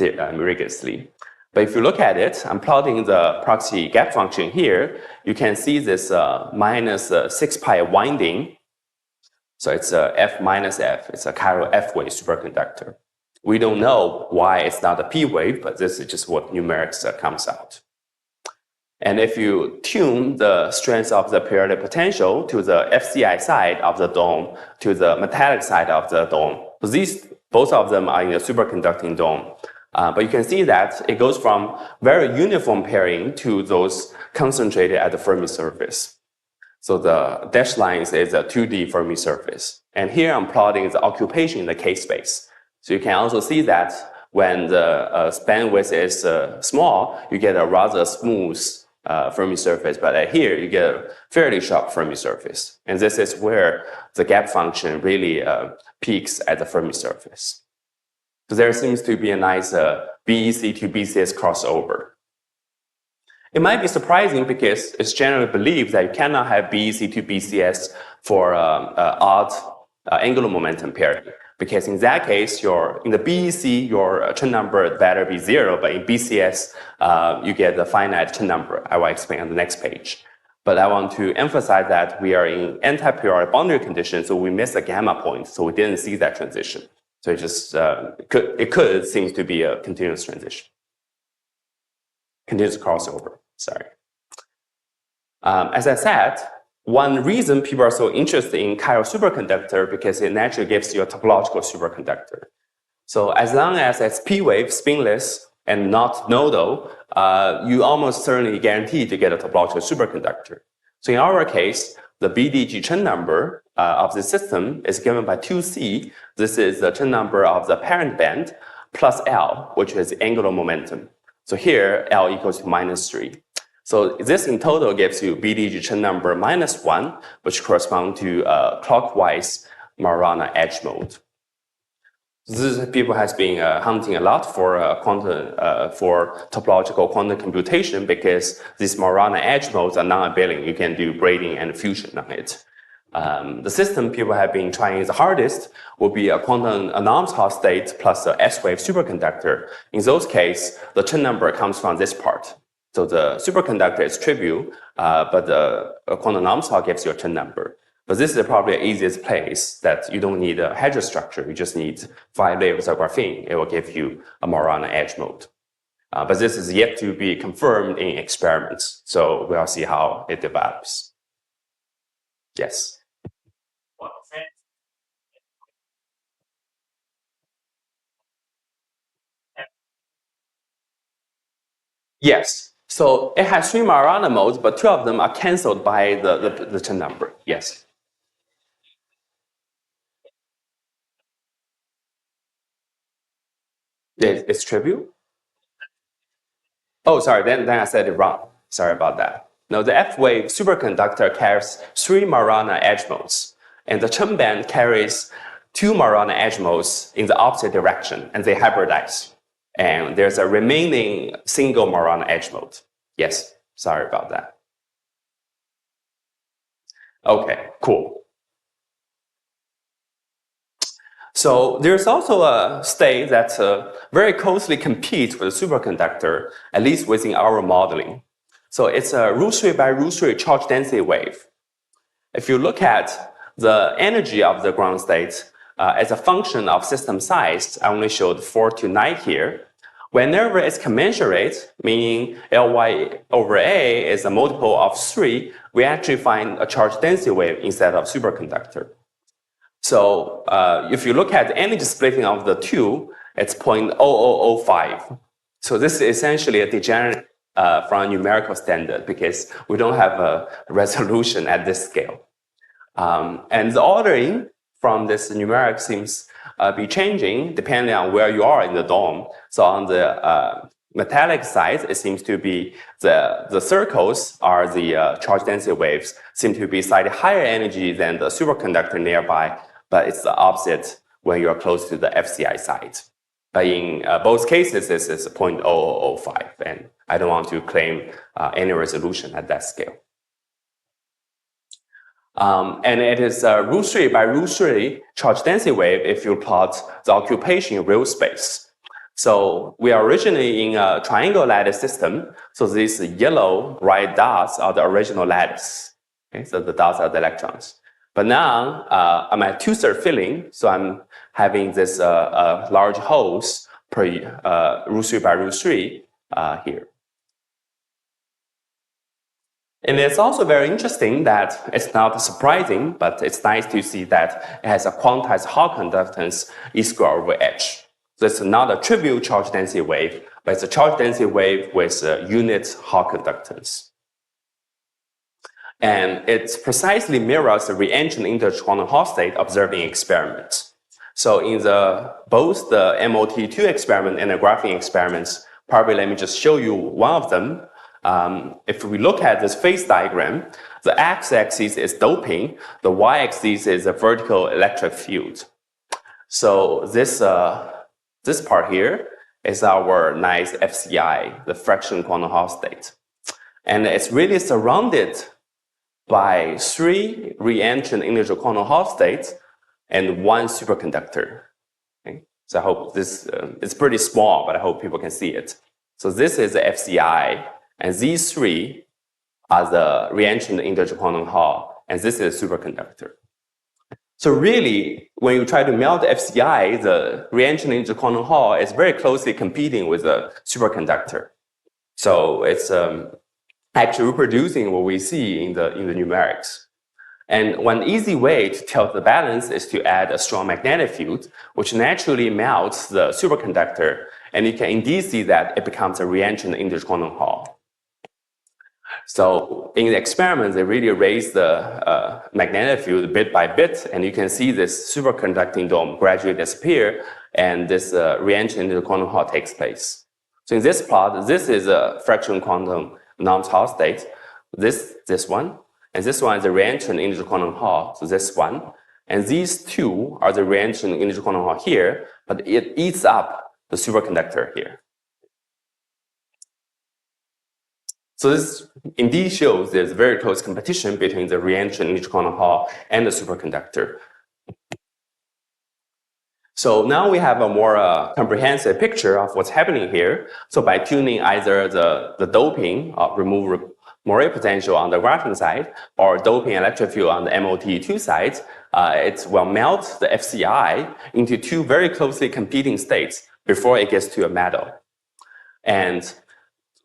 rigorously. But if you look at it, I'm plotting the proxy gap function here. You can see this minus 6 pi winding. So it's a F minus F. It's a chiral F wave superconductor. We don't know why it's not a P wave, but this is just what numerics comes out. And if you tune the strength of the periodic potential to the FCI side of the dome to the metallic side of the dome, so these both of them are in a superconducting dome. But you can see that it goes from very uniform pairing to those concentrated at the Fermi surface. So the dashed line is a 2D Fermi surface. And here I'm plotting the occupation in the K-space. So you can also see that when the bandwidth is small, you get a rather smooth Fermi surface. But here you get a fairly sharp Fermi surface. And this is where the gap function really peaks at the Fermi surface. So there seems to be a nice BEC to BCS crossover. It might be surprising because it's generally believed that you cannot have BEC to BCS for odd angular momentum pairing. Because in that case, in the BEC, your Chen number better be 0, but in BCS, you get a finite Chen number. I will explain on the next page. But I want to emphasize that we are in anti-periodic boundary conditions, so we missed a gamma point, so we didn't see that transition. So it just it seems to be a continuous transition, continuous crossover. Sorry. As I said, one reason people are so interested in chiral superconductor because it naturally gives you a topological superconductor. So as long as it's P wave, spinless, and not nodal, you almost certainly guarantee to get a topological superconductor. So in our case, the BDG Chen number of the system is given by 2C. This is the Chen number of the parent band plus L, which is angular momentum. So here, L equals to -3. So this in total gives you BDG Chen number -1, which corresponds to clockwise Majorana edge mode. This people has been hunting a lot for topological quantum computation because these Majorana edge modes are non-abelian. You can do braiding and fusion on it. The system people have been trying the hardest will be a quantum anomalous Hall state plus a S-wave superconductor. In those cases, the Chen number comes from this part. So the superconductor is trivial, but the quantum anomalous Hall gives you a Chen number. But this is probably the easiest place that you don't need a heterostructure. You just need 5 layers of graphene. It will give you a Majorana edge mode. But this is yet to be confirmed in experiments. So we'll see how it develops. Yes. Yes. So it has 3 Majorana modes, but 2 of them are canceled by the Chen number. Yes. It's trivial? Oh, sorry, then I said it wrong. Sorry about that. No, the F-wave superconductor carries 3 Majorana edge modes, and the Chen band carries 2 Majorana edge modes in the opposite direction, and they hybridize. And there's a remaining single Majorana edge mode. Yes, sorry about that. Okay, cool. So there's also a state that very closely competes with a superconductor, at least within our modeling. So it's a root-3 by root-3 charge density wave. If you look at the energy of the ground state as a function of system size, I only showed 4 to 9 here. Whenever it's commensurate, meaning Ly over A is a multiple of 3, we actually find a charge density wave instead of superconductor. So if you look at the energy splitting of the two, it's 0.0005. So this is essentially a degenerate from a numerical standard because we don't have a resolution at this scale. And the ordering from this numeric seems be changing depending on where you are in the dome. So on the metallic side, it seems to be the circles are the charge density waves, seem to be slightly higher energy than the superconductor nearby, but it's the opposite when you're close to the FCI side. But in both cases, this is 0.0005, and I don't want to claim any resolution at that scale. And it is a root-3 by root-3 charge density wave if you plot the occupation in real space. So we are originally in a triangle lattice system. So these yellow right dots are the original lattice. Okay, so the dots are the electrons. But now I'm at 2/3 filling, so I'm having this large holes per root-3 by root-3 here. And it's also very interesting that it's not surprising, but it's nice to see that it has a quantized Hall conductance E square over H. So it's not a trivial charge density wave, but it's a charge density wave with unit Hall conductance. And it precisely mirrors the re-entering interquantum Hall state observing experiments. So in both the MOT2 experiment and the graphene experiments, probably let me just show you one of them. If we look at this phase diagram, the x-axis is doping, the y-axis is a vertical electric field. So this part here is our nice FCI, the fractional quantum Hall state. And it's really surrounded by 3 re-entrant integer quantum Hall states and 1 superconductor. Okay? So I hope this, it's pretty small, but I hope people can see it. So this is the FCI, and these 3 are the re-entrant integer quantum Hall, and this is a superconductor. So really, when you try to melt the FCI, the re-entrant integer quantum Hall is very closely competing with the superconductor. So it's actually reproducing what we see in the numerics. And one easy way to tell the balance is to add a strong magnetic field, which naturally melts the superconductor, and you can indeed see that it becomes a re-entrant integer quantum Hall. So in the experiment, they really raise the magnetic field bit by bit, and you can see this superconducting dome gradually disappear, and this re-entrant integer quantum Hall takes place. So in this plot, this is a fractional quantum non-Hall state. This one, and this one is the re-entrant integer quantum Hall, so this one. And these 2 are the re-entrant integer quantum Hall here, but it eats up the superconductor here. So this indeed shows there's very close competition between the re-entrant integer quantum Hall and the superconductor. So now we have a more comprehensive picture of what's happening here. So by tuning either the doping, remove Moray potential on the graphene side, or doping electric field on the MOT2 side, it will melt the FCI into 2 very closely competing states before it gets to a metal. And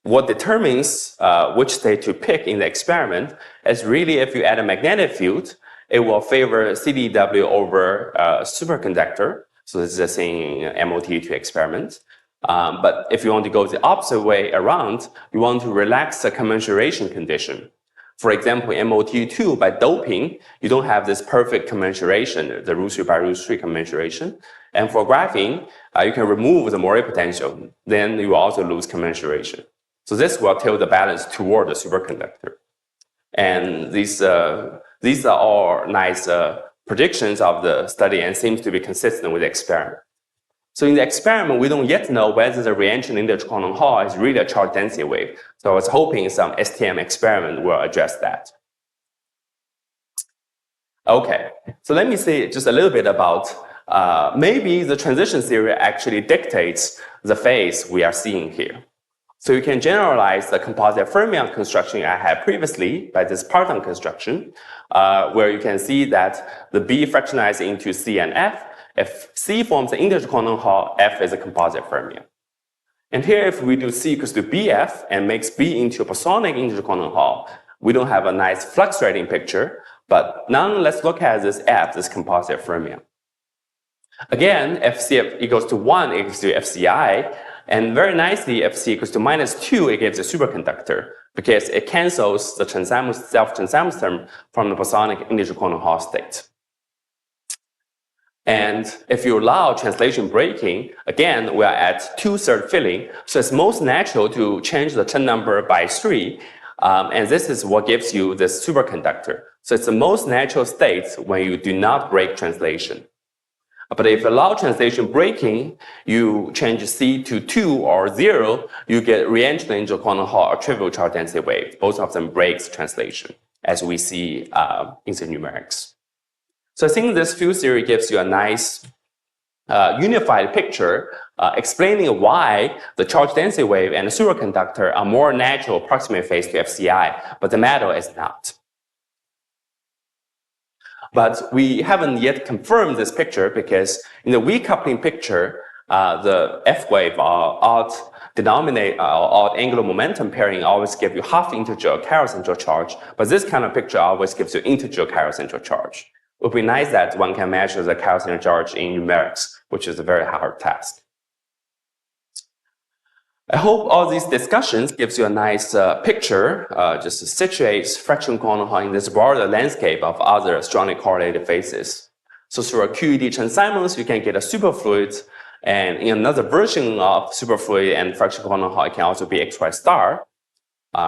what determines which state to pick in the experiment is really if you add a magnetic field, it will favor CDW over superconductor. So this is the same MOT2 experiment. But if you want to go the opposite way around, you want to relax the commensuration condition. For example, in MOT2, by doping, you don't have this perfect commensuration, the root-3 by root-3 commensuration. And for graphene, you can remove the Moray potential. Then you also lose commensuration. So this will tilt the balance toward the superconductor. And these are all nice predictions of the study and seems to be consistent with the experiment. So in the experiment, we don't yet know whether the re-entrant integer quantum Hall is really a charge density wave. So I was hoping some STM experiment will address that. Okay, so let me say just a little bit about maybe the transition theory actually dictates the phase we are seeing here. So you can generalize the composite fermion construction I had previously by this parton construction, where you can see that the B fractionized into C and F. If C forms an integer quantum Hall, F is a composite fermion. And here, if we do C equals to BF and makes B into a bosonic integer quantum Hall, we don't have a nice fluctuating picture, but now let's look at this F, this composite fermion. Again, FCF equals to 1 equals to FCI, and very nicely, FC equals to -2, it gives a superconductor because it cancels the self-transimus term from the bosonic integer quantum Hall state. And if you allow translation breaking, again, we are at 2/3 filling, so it's most natural to change the Chen number by 3, and this is what gives you this superconductor. So it's the most natural state when you do not break translation. But if you allow translation breaking, you change C to 2 or 0, you get re-entry integer quantum Hall or trivial charge density wave. Both of them breaks translation, as we see in the numerics. So I think this field theory gives you a nice unified picture explaining why the charge density wave and the superconductor are more natural approximate phase to FCI, but the metal is not. But we haven't yet confirmed this picture because in the weak coupling picture, the F wave or odd angular momentum pairing always give you half integer chiral charge, but this kind of picture always gives you integer chiral charge. It would be nice that one can measure the chiral charge in numerics, which is a very hard task. I hope all these discussions gives you a nice picture, just situates fractional quantum Hall in this broader landscape of other strongly correlated phases. So through a QED Chen-Simons, you can get a superfluid, and in another version of superfluid and fractional quantum Hall, it can also be XY star.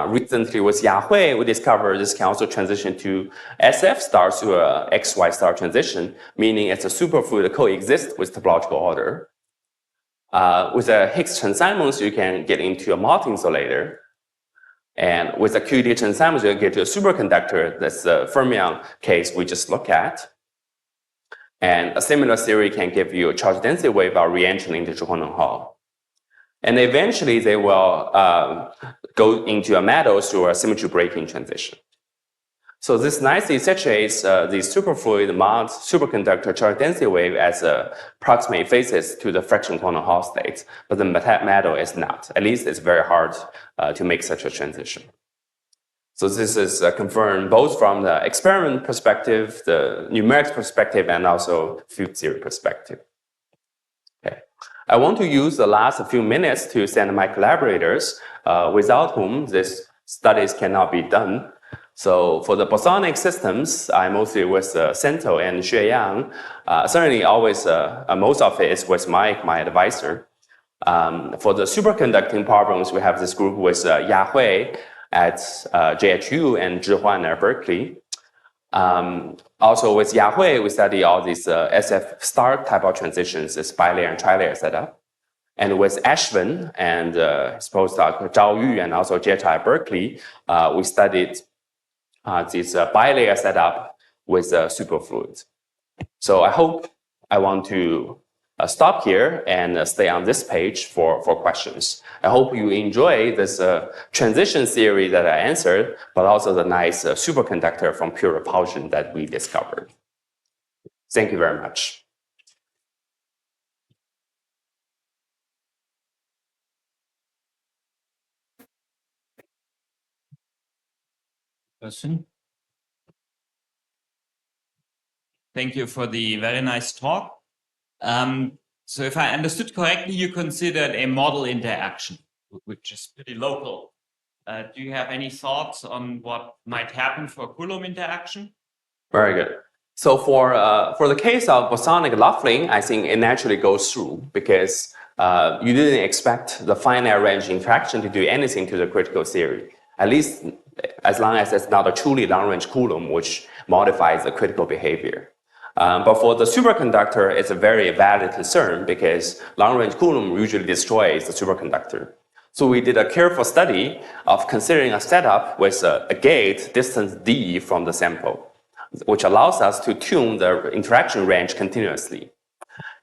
Recently with Yahui, we discovered this can also transition to SF star through a XY star transition, meaning it's a superfluid coexist with topological order. With a Higgs Chen-Simons, you can get into a multi-insulator. And with a QED Chen-Simons, you get to a superconductor. That's the fermion case we just looked at. And a similar theory can give you a charge density wave or re-entry integer quantum Hall. And eventually, they will go into a metal through a symmetry breaking transition. So this nicely situates the superfluid mod superconductor charge density wave as approximate phases to the fractional quantum Hall states, but the metal is not. At least it's very hard to make such a transition. So this is confirmed both from the experiment perspective, the numerics perspective, and also field theory perspective. Okay. I want to use the last few minutes to send my collaborators, without whom these studies cannot be done. So for the bosonic systems, I mostly with Sento and Xueyang. Certainly always, most of it is with Mike, my advisor. For the superconducting problems, we have this group with Yahui at JHU and Zhihuan at Berkeley. Also with Yahui, we study all these SF star type of transitions, this bilayer and trilayer setup. And with Ashwin and his postdoc Zhao Yu and also JHU at Berkeley, we studied this bilayer setup with superfluid. So I hope I want to stop here and stay on this page for questions. I hope you enjoy this transition theory that I answered, but also the nice superconductor from pure repulsion that we discovered. Thank you very much. Question? Thank you for the very nice talk. So if I understood correctly, you considered a model interaction, which is pretty local. Do you have any thoughts on what might happen for Coulomb interaction? Very good. So for the case of bosonic Loughlin, I think it naturally goes through because you didn't expect the finite range interaction to do anything to the critical theory, at least as long as it's not a truly long-range Coulomb, which modifies the critical behavior. But for the superconductor, it's a very valid concern because long-range Coulomb usually destroys the superconductor. So we did a careful study of considering a setup with a gate distance d from the sample, which allows us to tune the interaction range continuously.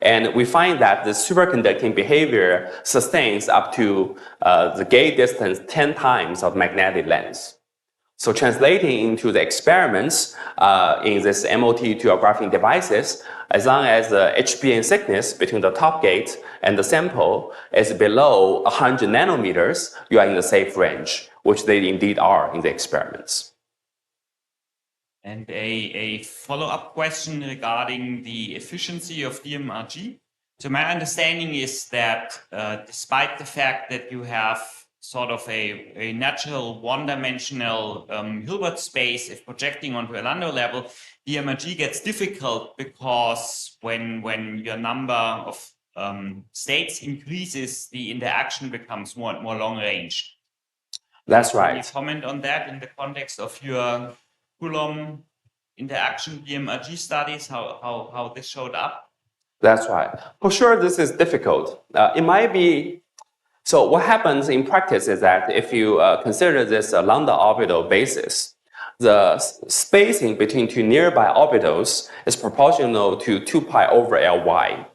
And we find that the superconducting behavior sustains up to the gate distance 10 times of magnetic length. So translating into the experiments in this MOT to graphing devices, as long as the HBN thickness between the top gate and the sample is below 100 nanometers, you are in the safe range, which they indeed are in the experiments. And a follow-up question regarding the efficiency of DMRG. So my understanding is that despite the fact that you have sort of a natural one-dimensional Hilbert space, if projecting onto a Landau level, DMRG gets difficult because when your number of states increases, the interaction becomes more long range. That's right. Can you comment on that in the context of your Coulomb interaction DMRG studies, how this showed up? That's right. For sure, this is difficult. It might be. So what happens in practice is that if you consider this lambda orbital basis, the spacing between two nearby orbitals is proportional to 2 pi over Ly.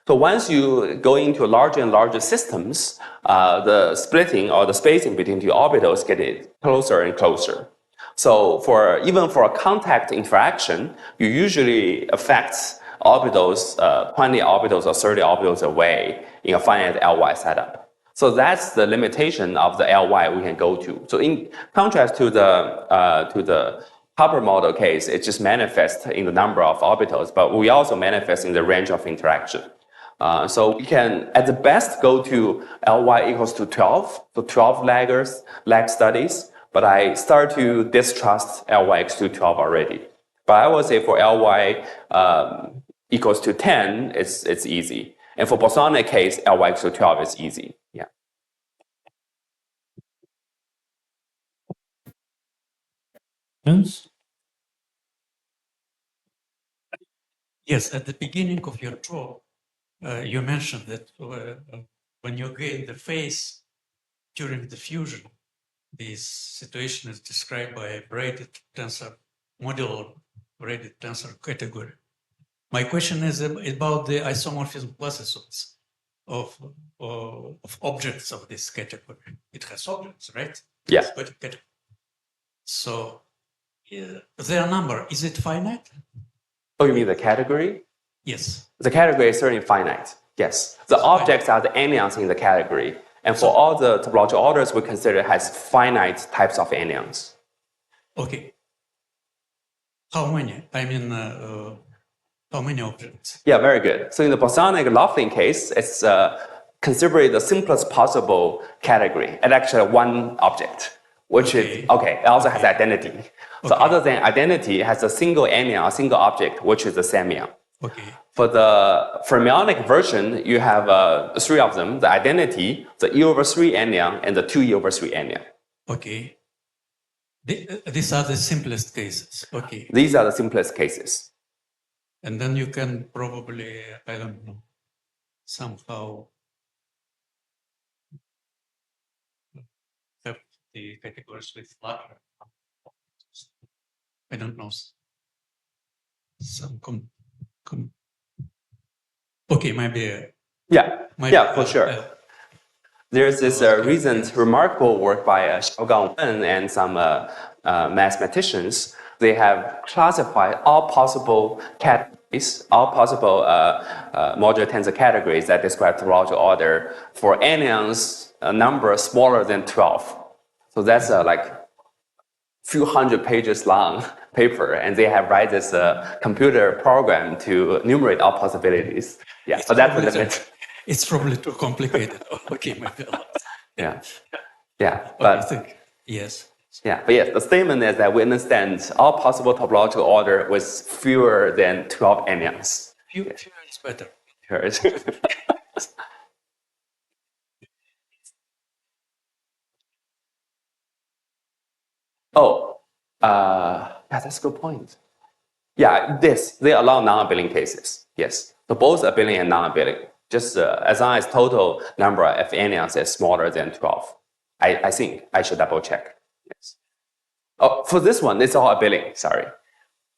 So once you go into larger and larger systems, the splitting or the spacing between two orbitals get closer and closer. So even for a contact interaction, you usually affect orbitals 20 orbitals or 30 orbitals away in a finite Ly setup. So that's the limitation of the Ly we can go to. So in contrast to the Hubbard model case, it just manifests in the number of orbitals, but we also manifest in the range of interaction. So we can, at the best, go to Ly equals to 12, so 12 lag studies, but I start to distrust Ly equals to 12 already. But I would say for Ly equals to 10, it's easy. And for bosonic case, Ly equals to 12 is easy. Yeah. Yes, at the beginning of your talk, you mentioned that when you gain the phase during the fusion, this situation is described by a braided tensor, modular braided tensor category. My question is about the isomorphism classes of objects of this category. It has objects, right? Yeah. So their number, is it finite? Oh, you mean the category? Yes. The category is certainly finite. Yes. The objects are the anyons in the category. And for all the topological orders we consider has finite types of anyons. Okay. How many? I mean, how many objects? Yeah, very good. So in the bosonic Laughlin case, it's considered the simplest possible category. It's actually one object, which is, it also has identity. So other than identity, it has a single anyon, a single object, which is the semyon. Okay. For the fermionic version, you have 3 of them, the identity, the E over 3 anyon, and the 2 E over 3 anyon. Okay. These are the simplest cases. Okay. These are the simplest cases. And then you can probably, I don't know, somehow have the categories with larger. I don't know. Some okay, maybe. Yeah, for sure. There's this recent remarkable work by Xiaogang Wen and some mathematicians. They have classified all possible categories, all possible modular tensor categories that describe topological order for anyons, a number smaller than 12. So that's like few hundred pages long paper, and they have write this computer program to enumerate all possibilities. Yeah, so that's the limit. It's probably too complicated. Okay, maybe. Yeah, but yes. Yeah, but yes, the statement is that we understand all possible topological order with fewer than 12 anyons. Fewer is better. Yeah, that's a good point. Yeah, they allow non-abelian cases. Yes, so both abelian and non-abelian. Just as long as total number of anyons is smaller than 12. I think I should double check. Yes. Oh, for this one, it's all abelian. Sorry.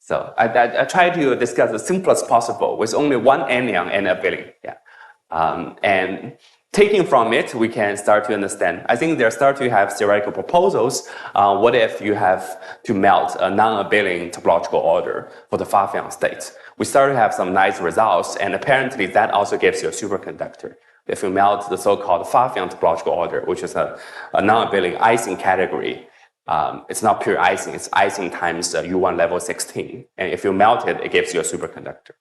So I try to discuss the simplest possible with only one anion and a beryllium. Yeah. And taking from it, we can start to understand. I think there start to have theoretical proposals. What if you have to melt a non-abelian topological order for the far-field state? We start to have some nice results, and apparently that also gives you a superconductor. If you melt the so-called far-field topological order, which is a non-abelian Ising category, it's not pure Ising, it's Ising times U1 level 16. And if you melt it, it gives you a superconductor.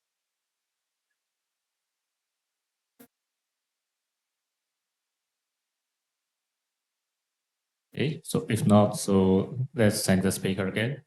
Okay, so if not, so let's thank the speaker again.